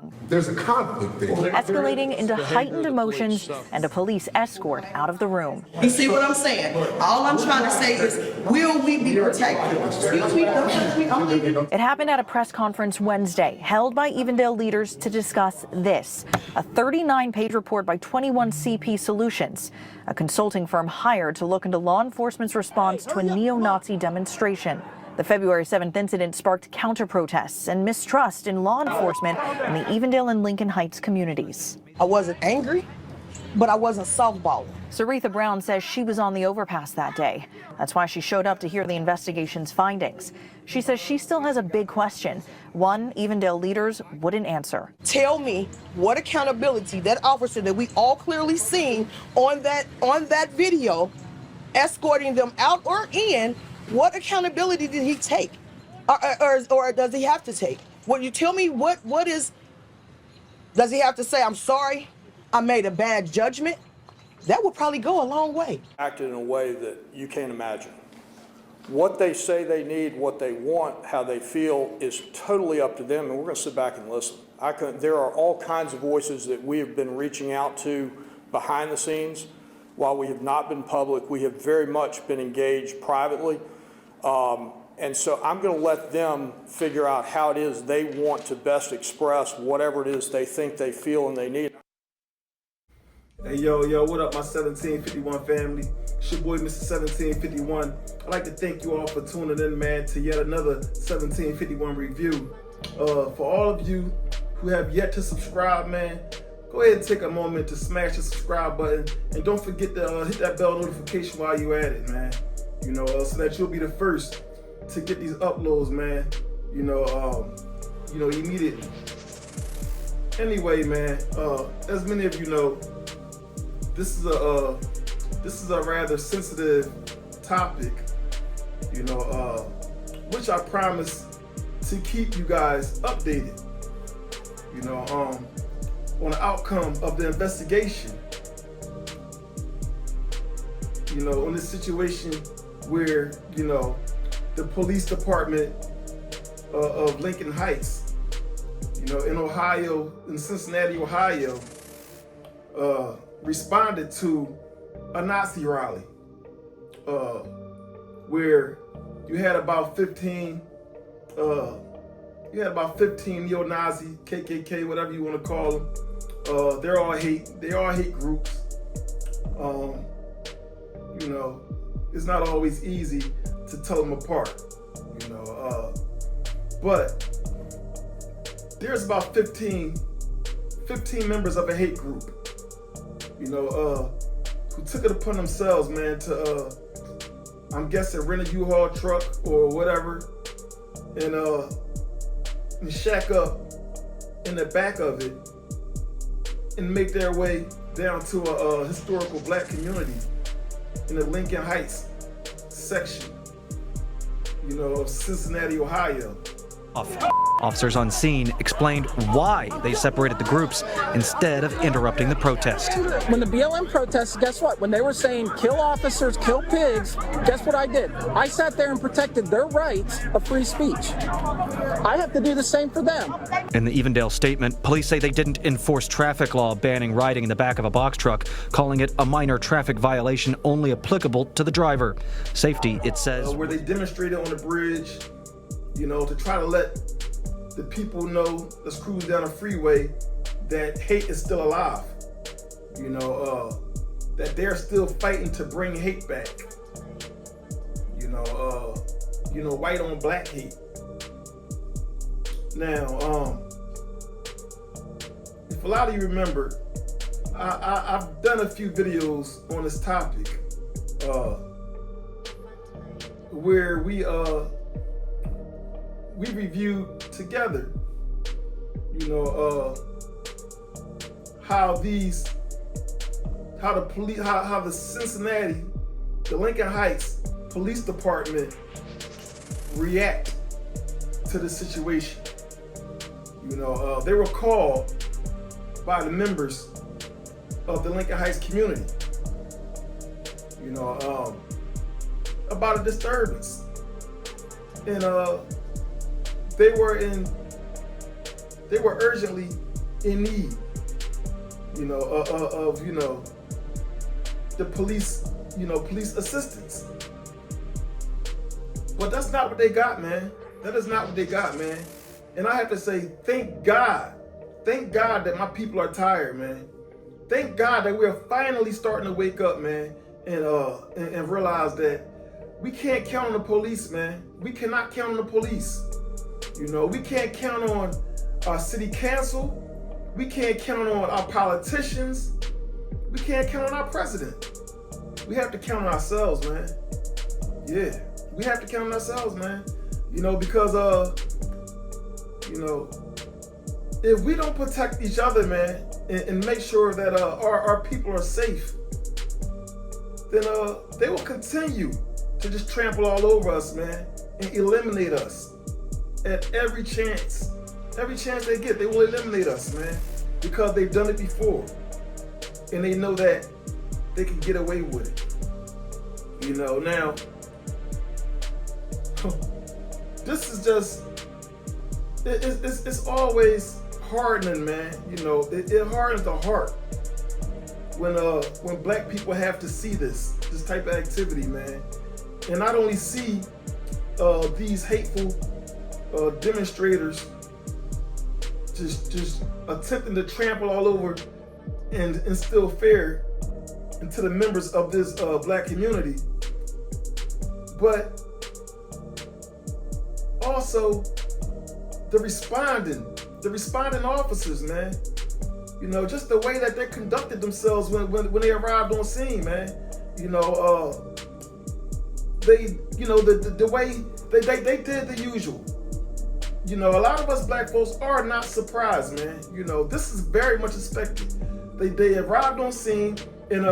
home. There's a conflict there. Escalating into heightened emotions and a police escort out of the room. You see what I'm saying? All I'm trying to say is, will we be protected? Excuse me, don't touch me, I'm leaving. It happened at a press conference Wednesday, held by Evendale leaders to discuss this, a 39-page report by 21CP Solutions, a consulting firm hired to look into law enforcement's response to a neo-Nazi demonstration. The February 7th incident sparked counter-protests and mistrust in law enforcement in the Evendale and Lincoln Heights communities. I wasn't angry, but I wasn't softballing. Saritha Brown says she was on the overpass that day. That's why she showed up to hear the investigation's findings. She says she still has a big question, one Evendale leaders wouldn't answer. Tell me what accountability that officer that we all clearly seen on that video, escorting them out or in, what accountability did he take, or does he have to take? Would you tell me what is? Does he have to say, I'm sorry, I made a bad judgment? That would probably go a long way. Acted in a way that you can't imagine. What they say they need, what they want, how they feel is totally up to them, and we're going to sit back and listen. There are all kinds of voices that we have been reaching out to behind the scenes. While we have not been public, we have very much been engaged privately. And so I'm going to let them figure out how it is they want to best express whatever it is they think they feel and they need. Hey, yo, what up, my 1751 family? It's your boy, Mr. 1751. I'd like to thank you all for tuning in, man, to yet another 1751 review. For all of you who have yet to subscribe, man, go ahead and take a moment to smash the subscribe button, and don't forget to hit that bell notification while you're at it, man. You know, so that you'll be the first to get these uploads, man. Immediately. Anyway, man, as many of you know, this is a rather sensitive topic, which I promise to keep you guys updated, on the outcome of the investigation, on this situation where, the police department of Lincoln Heights, in Ohio, in Cincinnati, Ohio, responded to a Nazi rally, where you had about 15 neo-Nazi, KKK, whatever you want to call them. They all hate groups. It's not always easy to tell them apart, but there's about 15 members of a hate group, who took it upon themselves, man, to, I'm guessing, rent a U-Haul truck or whatever, and shack up in the back of it and make their way down to a historical black community in the Lincoln Heights section, of Cincinnati, Ohio. Officers on scene explained why they separated the groups instead of interrupting the protest. When the BLM protests, guess what? When they were saying kill officers, kill pigs, guess what I did? I sat there and protected their rights of free speech. I have to do the same for them. In the Evendale statement, police say they didn't enforce traffic law banning riding in the back of a box truck, calling it a minor traffic violation only applicable to the driver. Safety, it says. Where they demonstrated on the bridge, to try to let the people know that's cruising down the freeway that hate is still alive. That they're still fighting to bring hate back. White on black hate. Now, if a lot of you remember, I've done a few videos on this topic where we reviewed together, how the Cincinnati, the Lincoln Heights Police Department react to the situation. They were called by the members of the Lincoln Heights community, about a disturbance. And they were urgently in need, of the police, police assistance. But that's not what they got, man. That is not what they got, man. And I have to say, thank God that my people are tired, man. Thank God that we're finally starting to wake up, man, and realize that we can't count on the police, man. We cannot count on the police. We can't count on our city council. We can't count on our politicians. We can't count on our president. We have to count on ourselves, man. Yeah, we have to count on ourselves, man. Because if we don't protect each other, man, and make sure that our people are safe, then they will continue to just trample all over us, man, and eliminate us at every chance. Every chance they get, they will eliminate us, man, because they've done it before. And they know that they can get away with it. Now, this is just, it's always hardening, man. It hardens the heart when black people have to see this type of activity, man. And not only see these hateful demonstrators just attempting to trample all over and instill fear into the members of this black community, but also the responding officers, man. Just the way that they conducted themselves when they arrived on scene, man. The way they did the usual. A lot of us black folks are not surprised, man. This is very much expected. They arrived on scene and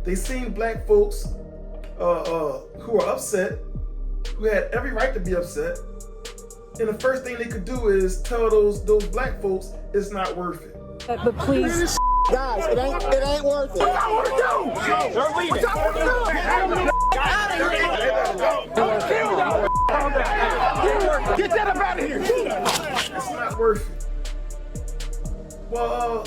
they seen black folks who are upset, who had every right to be upset. And the first thing they could do is tell those black folks it's not worth it. But please, guys, it ain't worth it. What y'all want to do? They're leaving. What y'all want to do? Get that up out of here. It's not worth it. Well,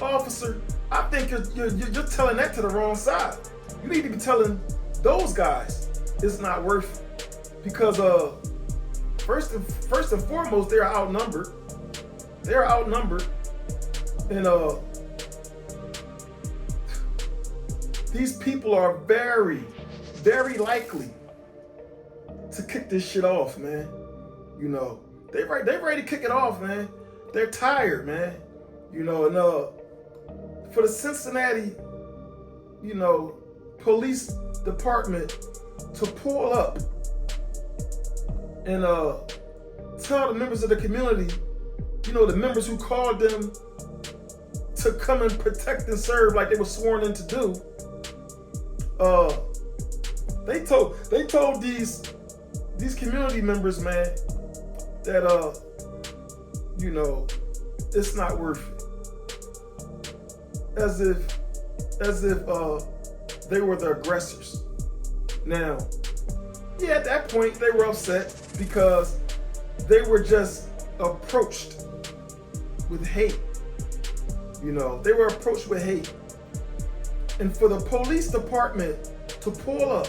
officer, I think you're telling that to the wrong side. You need to be telling those guys it's not worth it, because first and foremost, they are outnumbered. They are outnumbered, and these people are very, very likely to kick this shit off, man. They ready to kick it off, man. They're tired, man. And for the Cincinnati, police department to pull up and tell the members of the community, the members who called them to come and protect and serve like they were sworn in to do. They told these community members, man, that it's not worth it. As if they were the aggressors. Now, yeah, at that point they were upset because they were just approached with hate. They were approached with hate. And for the police department to pull up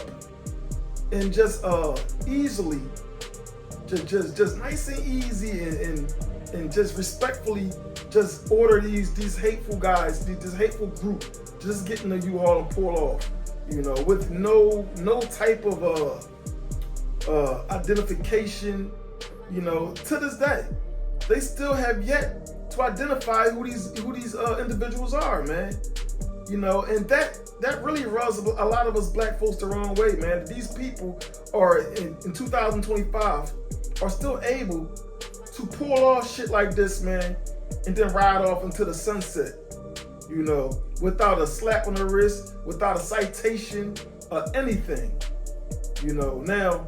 and just easily, just nice and easy and just respectfully just order these hateful guys, this hateful group, just get in the U-Haul and pull off, with no type of identification, to this day. They still have yet to identify who these individuals are, man. And that really rubs a lot of us black folks the wrong way, man. These people are in 2025 are still able to pull off shit like this, man, and then ride off into the sunset, without a slap on the wrist, without a citation or anything. Now,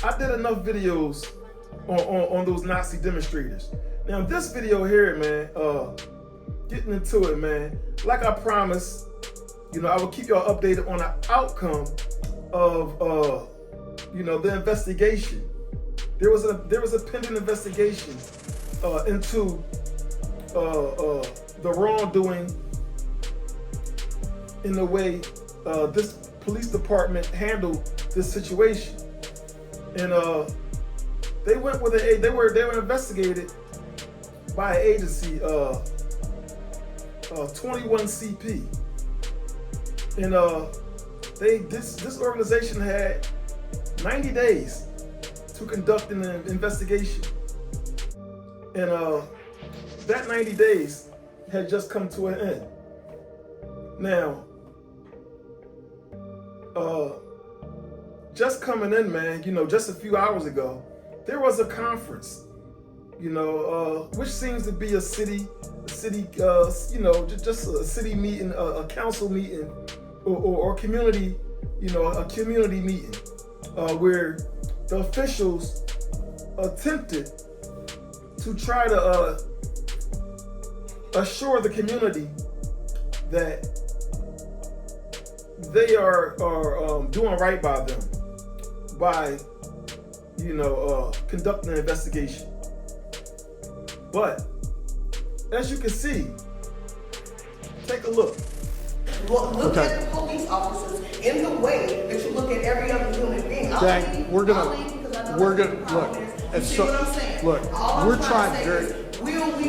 I did enough videos on those Nazi demonstrators. Now this video here, man, getting into it, man, like I promised, I will keep y'all updated on the outcome of the investigation. There was a pending investigation into the wrongdoing in the way this police department handled this situation. And they went with they were investigated by an agency, 21CP, and this organization had 90 days to conduct an investigation, and that 90 days had just come to an end. Now, just coming in, man, just a few hours ago, there was a conference, which seems to be a city, just a city meeting, a council meeting, or community, a community meeting, where the officials attempted to try to assure the community that they are doing right by them by, conducting an investigation. But as you can see, take a look. Look at the police officers in the way that you look at every other human being. We're gonna look. And so, look,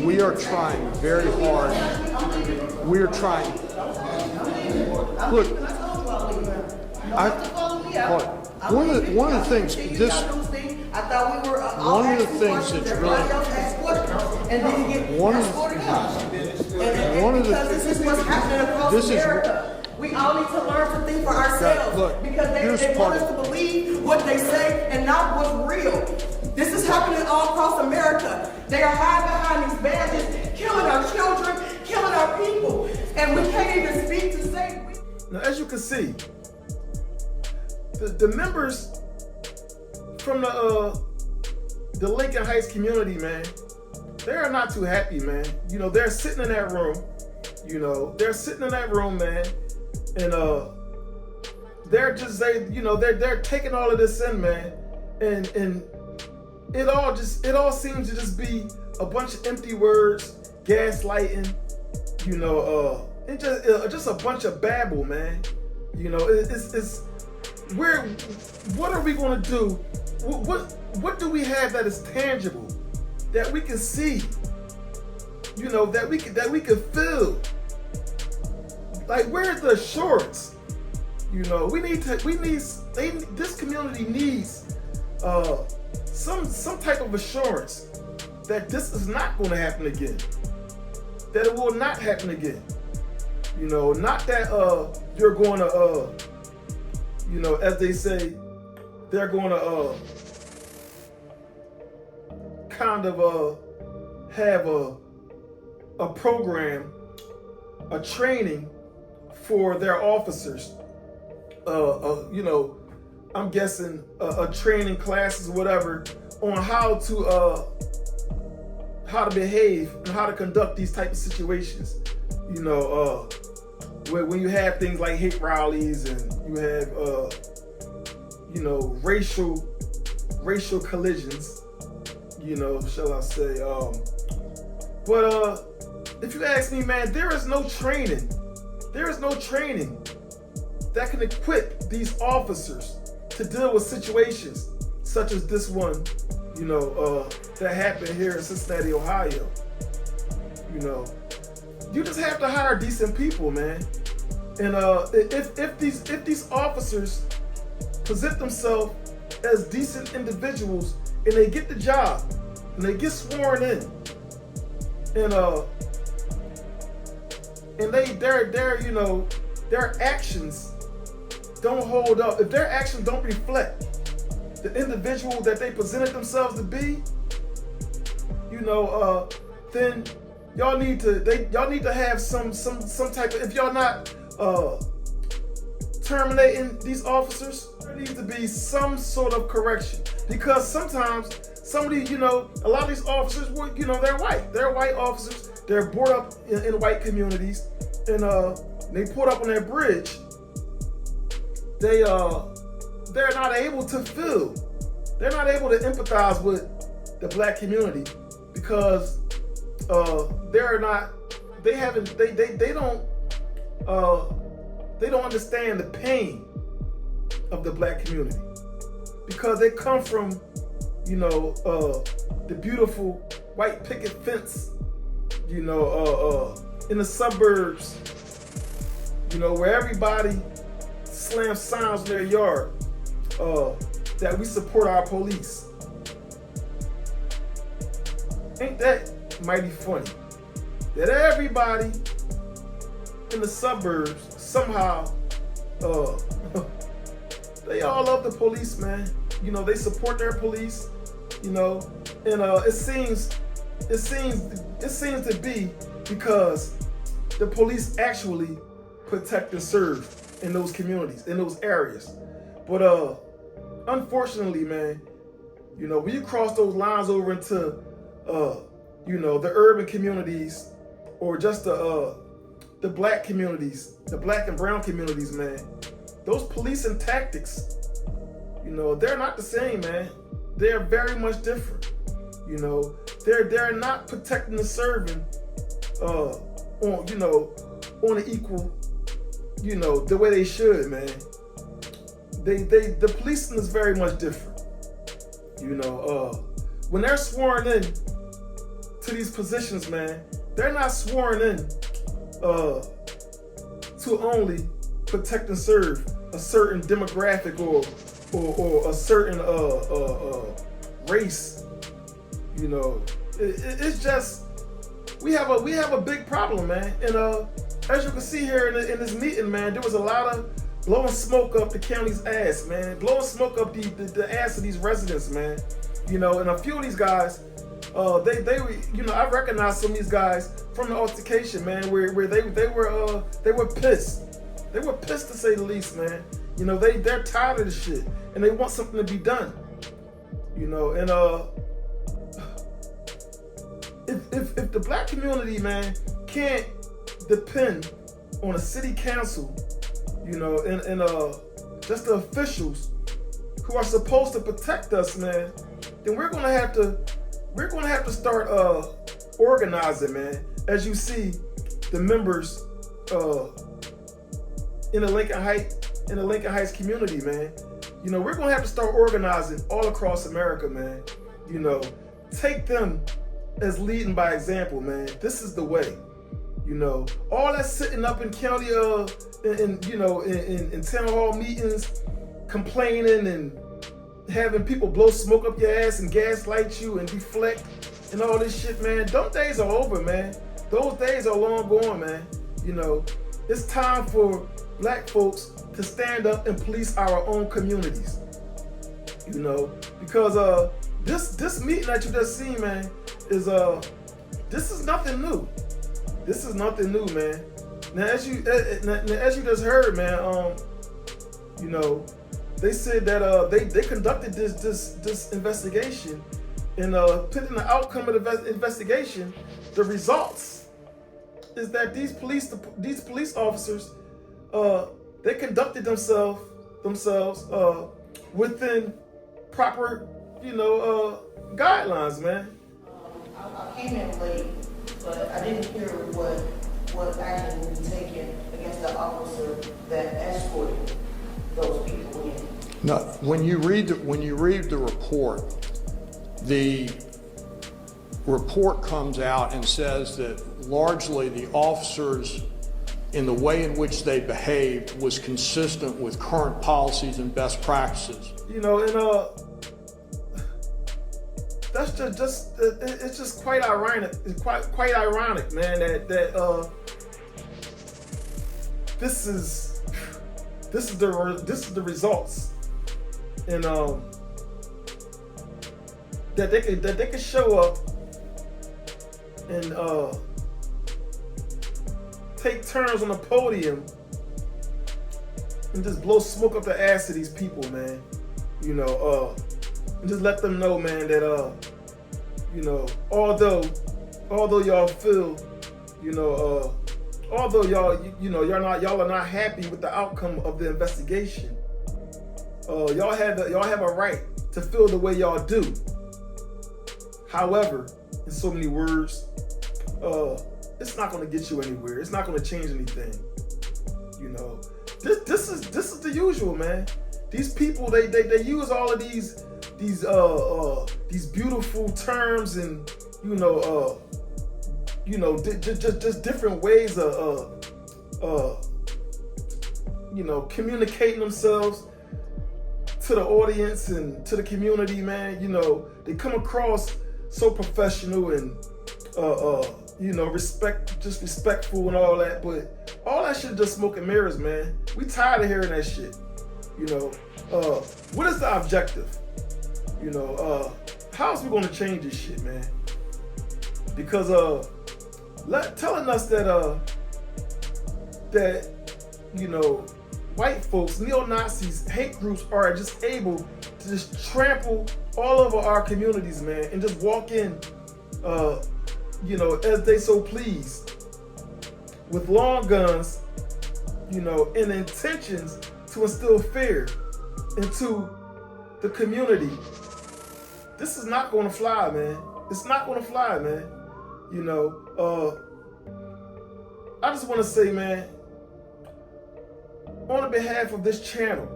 we are trying very hard. We are trying. Look, one of the things that's really we all need to learn to think for ourselves, because they want us to believe what they say and not what's real. This is happening all across America. They are hiding behind these badges, killing our children, killing our people, and we can't even speak to say. Now, as you can see, the members from the Lincoln Heights community, man, they are not too happy, man. They're sitting in that room. Man, and they're taking all of this in, man, and it all seems to just be a bunch of empty words, gaslighting, and just a bunch of babble, man. What are we gonna do? What do we have that is tangible, that we can see, that we can feel? Like, where's the assurance? This community needs some type of assurance that this is not going to happen again. That it will not happen again. Not that you're going to as they say, they're going to kind of have a program, a training for their officers. I'm guessing a training classes or whatever on how to behave and how to conduct these type of situations. When you have things like hate rallies and you have racial collisions, shall I say? But if you ask me, man, there is no training. There is no training that can equip these officers to deal with situations such as this one, that happened here in Cincinnati, Ohio. You just have to hire decent people, man. And if these officers present themselves as decent individuals and they get the job and they get sworn in, and their actions don't hold up, if their actions don't reflect the individual that they presented themselves to be, then y'all need to have some type of, if y'all not terminating these officers, there needs to be some sort of correction, because sometimes somebody, a lot of these officers, they're white officers, they're brought up in white communities, and they pulled up on that bridge. They're not able to feel, they're not able to empathize with the black community, because they don't understand the pain of the black community, because they come from, the beautiful white picket fence, in the suburbs, where everybody slams signs in their yard that we support our police. Ain't that mighty funny that everybody in the suburbs somehow they all love the police, man. They support their police, and it seems to be because the police actually protect and serve in those communities, in those areas. But unfortunately, man, when you cross those lines over into the urban communities, or just the black communities, the black and brown communities, man, those policing tactics, they're not the same, man. They're very much different. They're not protecting and serving on an equal, the way they should, man. The policing is very much different. When they're sworn in to these positions, man, they're not sworn in to only protect and serve a certain demographic or a certain race. It's just we have a big problem, man. And as you can see here in this meeting, man, there was a lot of blowing smoke up the county's ass, man, blowing smoke up the ass of these residents, man. And a few of these guys, I recognize some of these guys from the altercation, man, where they were pissed. They were pissed, to say the least, man. They're tired of this shit and they want something to be done. And if the black community, man, can't depend on a city council, and just the officials who are supposed to protect us, man, then we're gonna have to start organizing, man. As you see, the members in the Lincoln Heights community, man. We're gonna have to start organizing all across America, man. Take them as leading by example, man. This is the way. All that sitting up in county, in town hall meetings, complaining and having people blow smoke up your ass and gaslight you and deflect and all this shit, man. Those days are over, man. Those days are long gone, man. It's time for black folks to stand up and police our own communities. Because this meeting that you just seen, man, is this is nothing new. This is nothing new, man. Now, as you just heard, man, they said that they conducted this investigation, and pending the outcome of the investigation, the results is that these police officers, they conducted themselves within proper, guidelines, man. I came in late, but I didn't hear what action will be taken against the officer that escorted those people in. No, when you read the report comes out and says that largely the officers, in the way in which they behaved, was consistent with current policies and best practices. That's it's just quite ironic. It's quite ironic, man, that this is the results, and that they could show up and take turns on the podium and just blow smoke up the ass of these people, man. And just let them know, man, that although y'all feel, although y'all are not happy with the outcome of the investigation, y'all have a right to feel the way y'all do. However, in so many words, it's not going to get you anywhere. It's not going to change anything. You know, this is the usual, man. These people, they use all of these beautiful terms and just different ways of communicating themselves to the audience and to the community, man. You know, they come across so professional and respectful and all that, but all that shit just smoke and mirrors, man. We tired of hearing that shit. You know, what is the objective? You know, how is we gonna change this shit, man? Because telling us that white folks, neo-Nazis, hate groups are just able to just trample all over our communities, man, and just walk in, as they so please, with long guns, and intentions to instill fear into the community. This is not going to fly, man. It's not going to fly, man. I just want to say, man, on behalf of this channel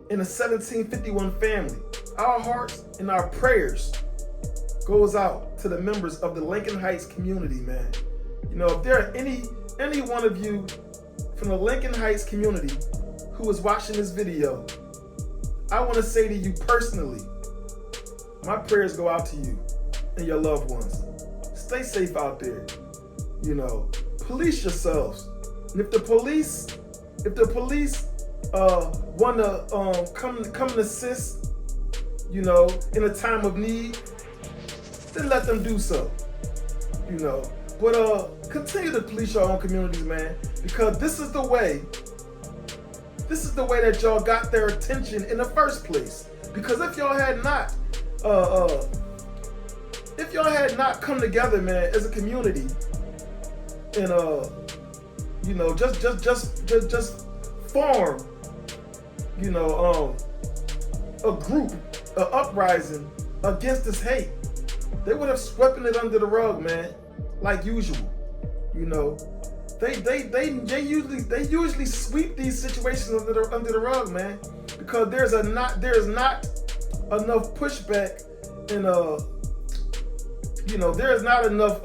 and the 1751 family, our hearts and our prayers goes out to the members of the Lincoln Heights community, man. If there are any one of you from the Lincoln Heights community who is watching this video, I want to say to you personally, my prayers go out to you and your loved ones. Stay safe out there. Police yourselves. And if the police want to come and assist, in a time of need, then let them do so. But continue to police your own communities, man, because this is the way that y'all got their attention in the first place. Because if y'all had not come together, man, as a community, and just form, a group, an uprising against this hate, they would have swept it under the rug, man, like usual. They usually sweep these situations under the rug, man, because there is not enough pushback and there is not enough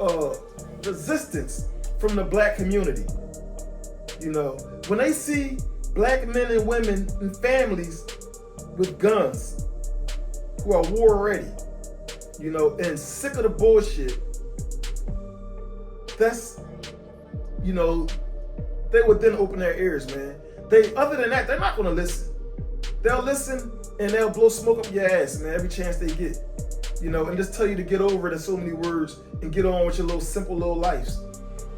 resistance from the black community. When they see black men and women and families with guns who are war ready, and sick of the bullshit, that's, they would then open their ears, man. Other than that, they're not gonna listen. They'll listen and they'll blow smoke up your ass, man, every chance they get. And just tell you to get over it in so many words and get on with your simple little lives.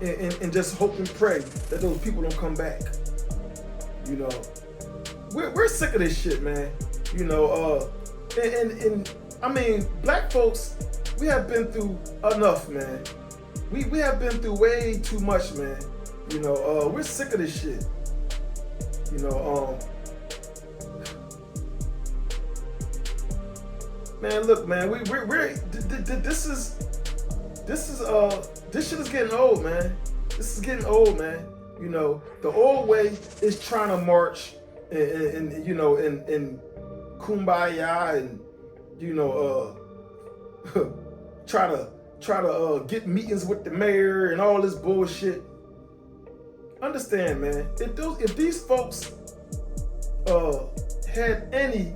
And just hope and pray that those people don't come back. We're sick of this shit, man. And I mean, black folks, we have been through enough, man. We have been through way too much, man. We're sick of this shit. Man, look, man, this shit is getting old, man. This is getting old, man. The old way is trying to march and kumbaya and try to get meetings with the mayor and all this bullshit. Understand, man. If these folks had any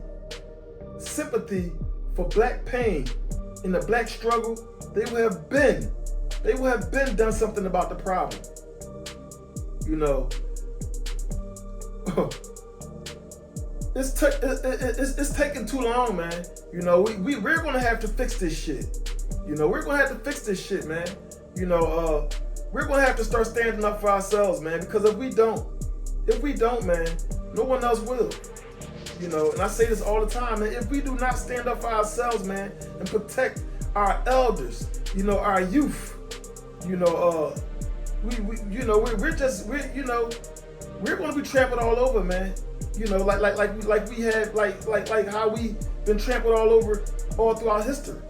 sympathy for black pain in the black struggle, they would have been done something about the problem. It's taking too long, man. We're gonna have to fix this shit. We're gonna have to fix this shit, man. We're gonna have to start standing up for ourselves, man. Because if we don't, man, no one else will. And I say this all the time, man. If we do not stand up for ourselves, man, and protect our elders, our youth, we're gonna be trampled all over, man. Like we had, like how we been trampled all over all throughout history.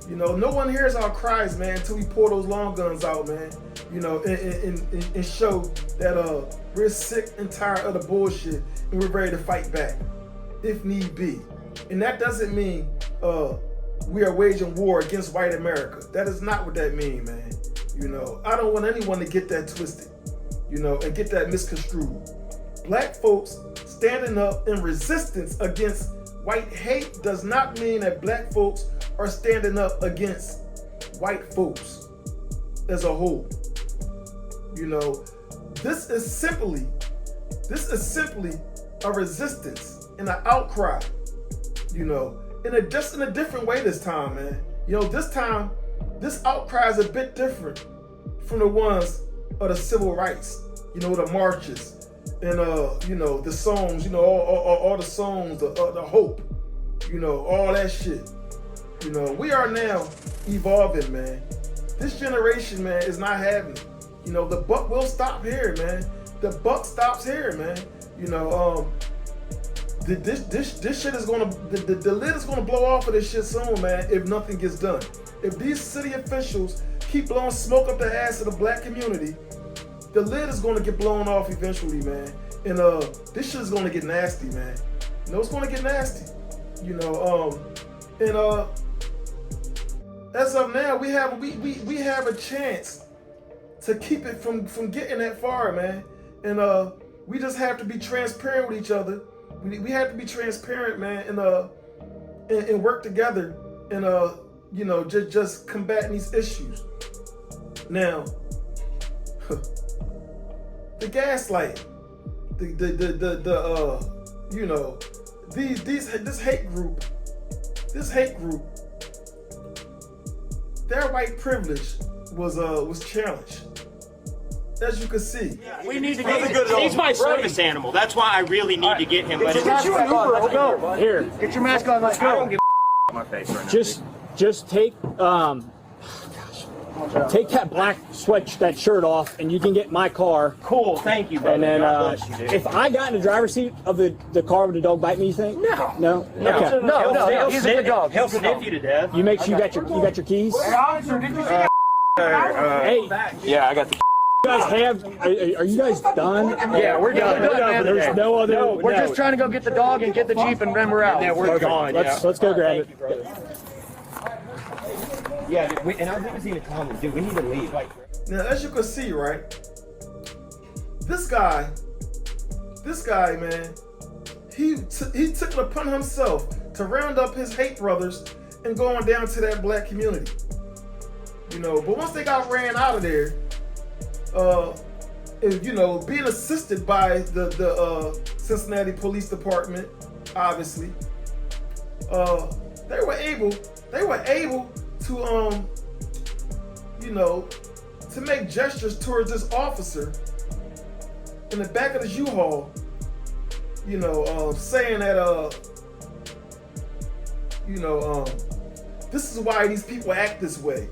You know, no one hears our cries, man, until we pour those long guns out, man. You know, and show that we're sick and tired of the bullshit and we're ready to fight back, if need be. And that doesn't mean we are waging war against white America. That is not what that means, man. You know, I don't want anyone to get that twisted, you know, and get that misconstrued. Black folks standing up in resistance against white hate does not mean that black folks are standing up against white folks as a whole. You know, this is simply a resistance and an outcry, you know, just in a different way this time, man. You know, this time, this outcry is a bit different from the ones of the civil rights, you know, the marches and, you know, the songs, you know, all the songs, the hope, you know, all that shit. You know, we are now evolving, man. This generation, man, is not having it. You know, the buck will stop here, man. The buck stops here, man. You know, this shit is gonna, the lid is gonna blow off of this shit soon, man, if nothing gets done. If these city officials keep blowing smoke up the ass of the black community, the lid is gonna get blown off eventually, man. And this shit is gonna get nasty, man. You know, it's gonna get nasty. You know, as of now, we have a chance to keep it from getting that far, man. And we just have to be transparent with each other. We have to be transparent, man, and work together and you know, just combating these issues. Now, the gaslight, you know, this hate group, their white privilege was challenged. As you can see. We need to get him. He's my service animal. That's why I really need to get him. But Get you an Uber, let's go. Here. Get your mask on, let's go. I don't give a my face right now. Just take take that black that shirt off, and you can get my car. Cool, thank you, brother. And then God bless you, dude. if I got in the driver's seat of the car, would the dog bite me? You think? No. No. Okay. No. He's a good dog. He'll sniff you to death. You make sure you got your keys. Hey, officer, did you see? Hey. Yeah, I got the. You guys have? Are you guys done? Yeah, we're done. There's no other. No, we're just trying to go get the dog and get the Jeep, and then we're out. Yeah, we're gone. Let's go grab it. Yeah, and our limousine is coming, dude. We need to leave. Now, as you can see, right, this guy, man, he took it upon himself to round up his hate brothers and going down to that black community. You know, but once they got ran out of there, you know, being assisted by the Cincinnati Police Department, obviously, they were able to you know, to make gestures towards this officer in the back of the U-Haul, you know, saying that you know, this is why these people act this way,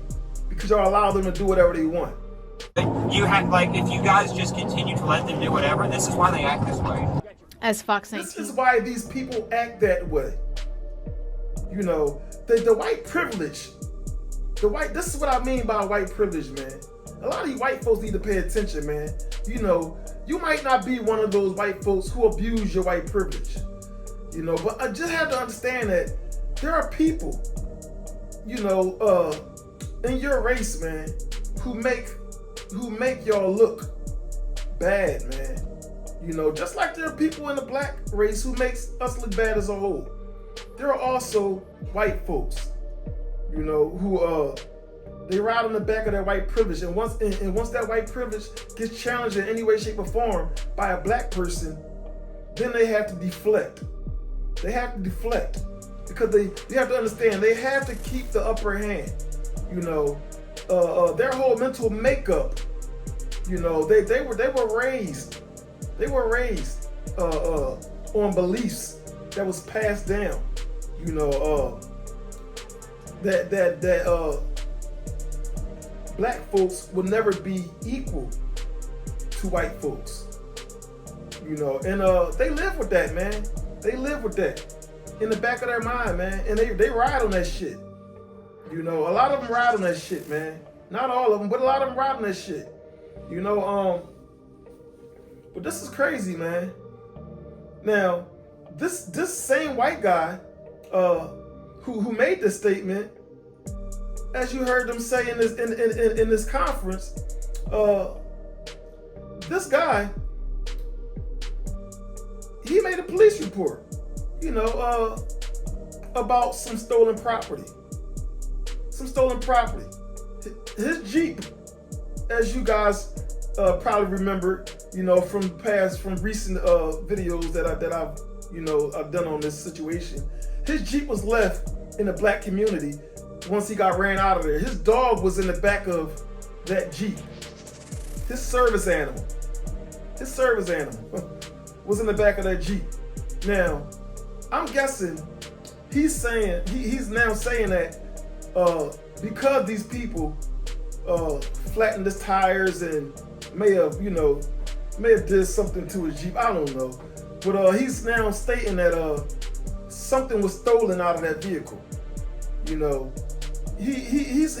because y'all allow them to do whatever they want. You have, like, if you guys just continue to let them do whatever, this is why they act this way. As Fox 19. This is why these people act that way. You know, the white privilege, this is what I mean by white privilege, man. A lot of you white folks need to pay attention, man. You know, you might not be one of those white folks who abuse your white privilege, you know, but I just have to understand that there are people, you know, in your race, man, who make y'all look bad, man. You know, just like there are people in the black race who makes us look bad as a whole. There are also white folks, you know, who they ride on the back of their white privilege, and once that white privilege gets challenged in any way, shape, or form by a black person, then they have to deflect. They have to deflect because you have to understand they have to keep the upper hand. You know, their whole mental makeup. You know, they were raised on beliefs that was passed down. You know, that black folks will never be equal to white folks. You know, and they live with that, man. They live with that in the back of their mind, man, and they ride on that shit. You know, a lot of them ride on that shit, man. Not all of them, but a lot of them ride on that shit. You know, but this is crazy, man. Now, this same white guy who made this statement, as you heard them say in this conference, this guy, he made a police report, you know, about some stolen property. His Jeep, as you guys probably remember, you know, from recent videos that I've done on this situation. His Jeep was left in the black community once he got ran out of there. His dog was in the back of that Jeep. His service animal was in the back of that Jeep. Now, I'm guessing he's now saying that because these people flattened his tires and may have did something to his Jeep. I don't know, but he's now stating that something was stolen out of that vehicle. You know, he's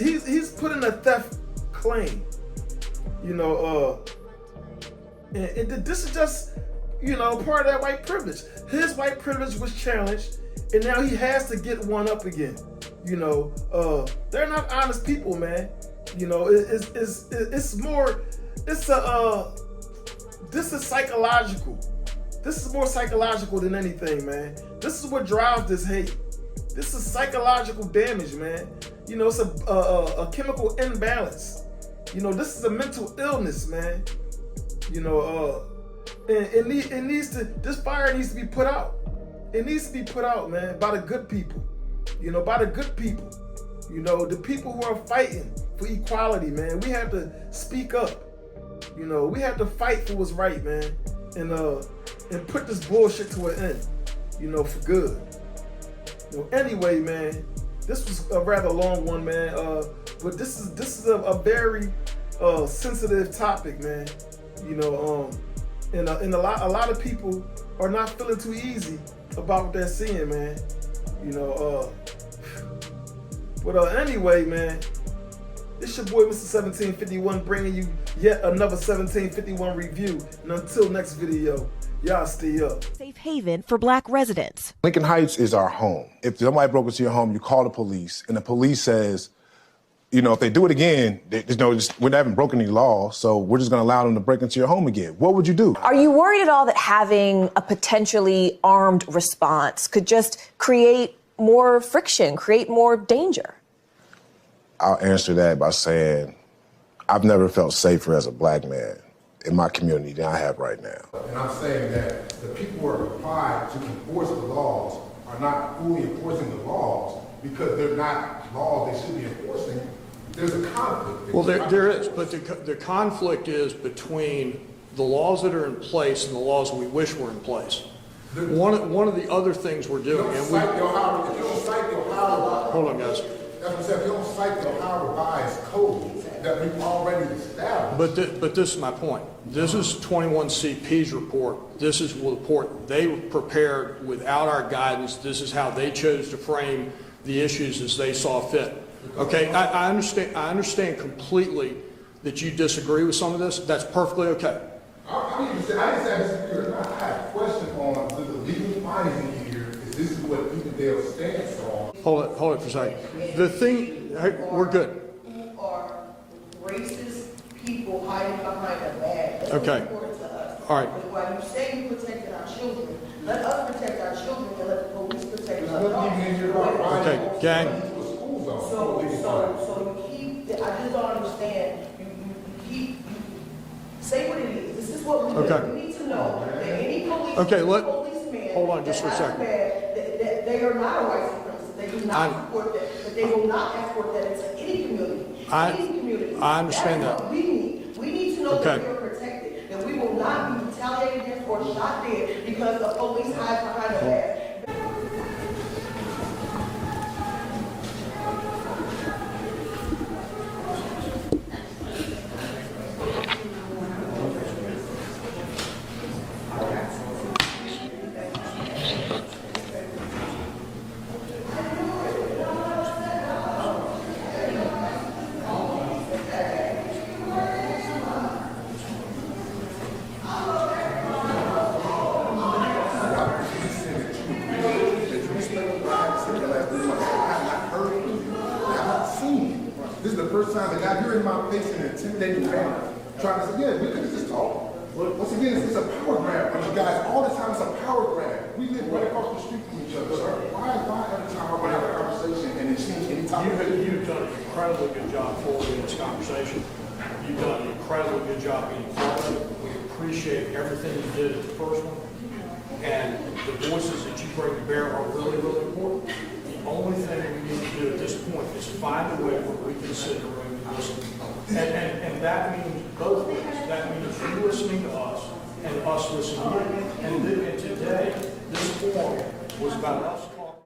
putting a theft claim. You know, and this is just, you know, part of that white privilege. His white privilege was challenged, and now he has to get one up again. You know, they're not honest people, man. You know, this is psychological. This is more psychological than anything, man. This is what drives this hate. This is psychological damage, man. You know, it's a chemical imbalance. You know, this is a mental illness, man. You know, and this fire needs to be put out. It needs to be put out, man, by the good people. You know, by the good people. You know, the people who are fighting for equality, man. We have to speak up. You know, we have to fight for what's right, man, and put this bullshit to an end. You know, for good. You know, anyway, man, this was a rather long one, man. But this is a very sensitive topic, man. You know, and a lot of people are not feeling too easy about what they're seeing, man. You know, but anyway, man, it's your boy, Mr. 1751, bringing you yet another 1751 review. And until next video, y'all stay up. Safe haven for Black residents. Lincoln Heights is our home. If somebody broke into your home, you call the police, and the police says, you know, if they do it again, we haven't broken any law, so we're just going to allow them to break into your home again. What would you do? Are you worried at all that having a potentially armed response could just create more friction, create more danger? I'll answer that by saying I've never felt safer as a Black man in my community than I have right now. And I'm saying that the people who are required to enforce the laws are not fully enforcing the laws because they're not laws they should be enforcing. There's a conflict. Well, there is, but the conflict is between the laws that are in place and the laws we wish were in place. One of the other things we're doing, if you don't cite the Ohio, hold on, guys. That's what I said. If you don't cite the Ohio revised code that we've already established. But this is my point. This is 21CP's report. This is the report they prepared without our guidance. This is how they chose to frame the issues as they saw fit. Okay, I understand completely that you disagree with some of this. That's perfectly okay. I didn't say I disagree. I had a question on the legal findings here. Is this what Evendale stands on? Hold it for a second. The thing, we're good. Who are racist people hiding behind a bag? That's Okay. important to us. All right. But while you say you protected our children, let us protect our children and let the police protect us. Okay, gang. So you keep, I just don't understand, you say what it is. This is what we do. Okay. We need to know that any policeman, hold on just for a second. That they are not a white supremacist. They do not support that, but they will not export that into any community. I understand That's that. what we need. We need to know that we are protected, that we will not be retaliated against or shot dead because the police hide behind a bag. first time they got here in my face in an intimidating manner, trying to say, yeah, we could just talk. Once again, it's a power grab. You guys, all the time it's a power grab. We live right across the street from each other, sir. Why every time I want to have a conversation and it seems any time You've done an incredibly good job forwarding this conversation. You've done an incredibly good job being part of it. We appreciate everything you did at the first one. And the voices that you bring to bear are really, really important. The only thing we need to do at this point is find a way where we can sit in a room and listen. And that means both ways. That means you listening to us and us listening to you. And today, this forum was about us